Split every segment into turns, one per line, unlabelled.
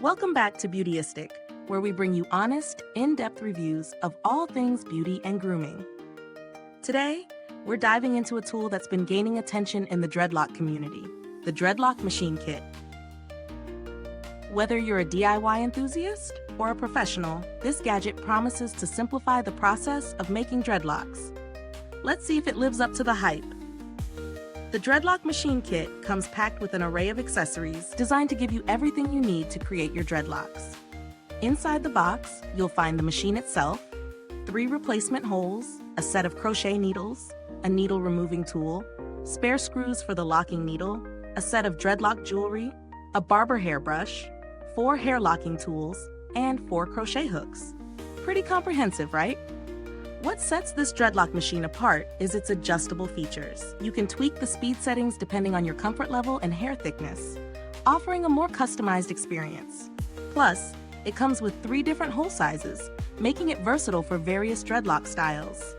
Welcome back to Beautyistic, where we bring you honest, in-depth reviews of all things beauty and grooming. Today, we're diving into a tool that's been gaining attention in the dreadlock community, the Dreadlock Machine Kit. Whether you're a DIY enthusiast or a professional, this gadget promises to simplify the process of making dreadlocks. Let's see if it lives up to the hype. The Dreadlock Machine Kit comes packed with an array of accessories designed to give you everything you need to create your dreadlocks. Inside the box, you'll find the machine itself, 3 replacement holes, a set of crochet needles, a needle removing tool, spare screws for the locking needle, a set of dreadlock jewelry, a barber hairbrush, 4 hair locking tools, and 4 crochet hooks. Pretty comprehensive, right? What sets this dreadlock machine apart is its adjustable features. You can tweak the speed settings depending on your comfort level and hair thickness, offering a more customized experience. Plus, it comes with 3 different hole sizes, making it versatile for various dreadlock styles.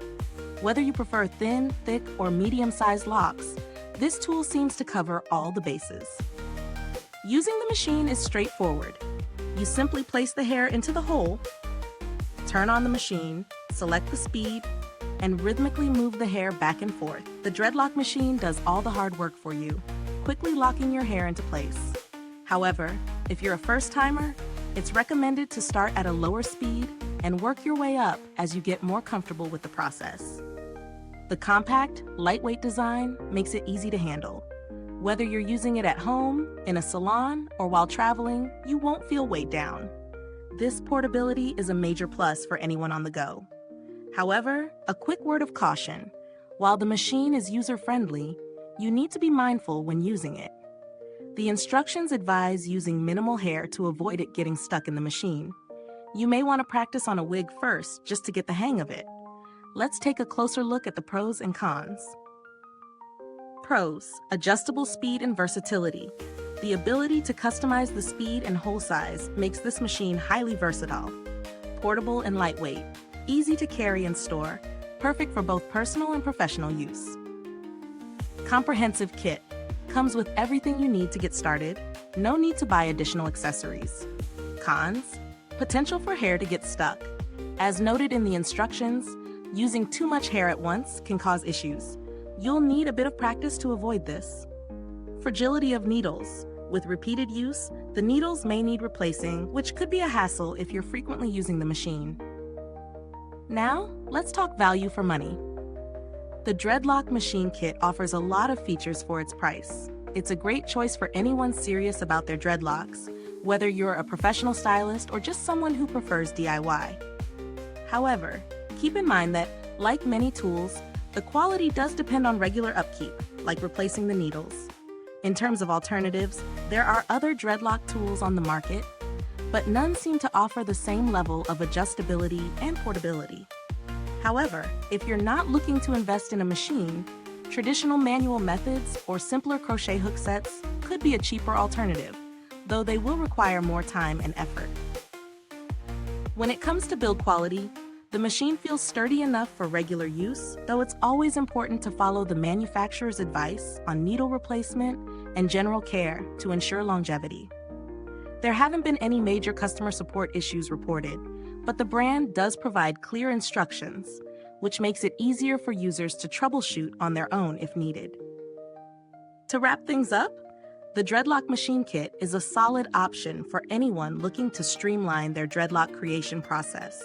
Whether you prefer thin, thick, or medium-sized locks, this tool seems to cover all the bases. Using the machine is straightforward. You simply place the hair into the hole, turn on the machine, select the speed, and rhythmically move the hair back and forth. The Dreadlock machine does all the hard work for you, quickly locking your hair into place. However, if you're a first-timer, it's recommended to start at a lower speed and work your way up as you get more comfortable with the process. The compact, lightweight design makes it easy to handle. Whether you're using it at home, in a salon, or while traveling, you won't feel weighed down. This portability is a major plus for anyone on the go. However, a quick word of caution. While the machine is user-friendly, you need to be mindful when using it. The instructions advise using minimal hair to avoid it getting stuck in the machine. You may want to practice on a wig first just to get the hang of it. Let's take a closer look at the pros and cons. Pros: adjustable speed and versatility. The ability to customize the speed and hole size makes this machine highly versatile. Portable and lightweight, easy to carry and store, perfect for both personal and professional use. Comprehensive kit. Comes with everything you need to get started. No need to buy additional accessories. Cons: potential for hair to get stuck. As noted in the instructions, using too much hair at once can cause issues. You'll need a bit of practice to avoid this. Fragility of needles. With repeated use, the needles may need replacing, which could be a hassle if you're frequently using the machine. Now, let's talk value for money. The Dreadlock Machine Kit offers a lot of features for its price. It's a great choice for anyone serious about their dreadlocks, whether you're a professional stylist or just someone who prefers DIY. However, keep in mind that, like many tools, the quality does depend on regular upkeep, like replacing the needles. In terms of alternatives, there are other dreadlock tools on the market, but none seem to offer the same level of adjustability and portability. However, if you're not looking to invest in a machine, traditional manual methods or simpler crochet hook sets could be a cheaper alternative, though they will require more time and effort. When it comes to build quality, the machine feels sturdy enough for regular use, though it's always important to follow the manufacturer's advice on needle replacement and general care to ensure longevity. There haven't been any major customer support issues reported, but the brand does provide clear instructions, which makes it easier for users to troubleshoot on their own if needed. To wrap things up, the Dreadlock Machine Kit is a solid option for anyone looking to streamline their dreadlock creation process.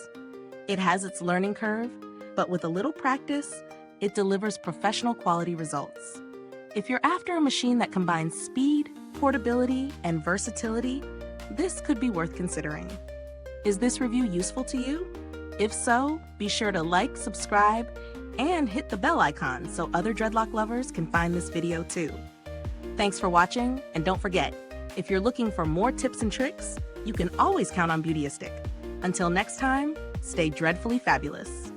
It has its learning curve, but with a little practice, it delivers professional quality results. If you're after a machine that combines speed, portability, and versatility, this could be worth considering. Is this review useful to you? If so, be sure to like, subscribe, and hit the bell icon so other dreadlock lovers can find this video too. Thanks for watching, and don't forget, if you're looking for more tips and tricks, you can always count on Beautyistic. Until next time, stay dreadfully fabulous.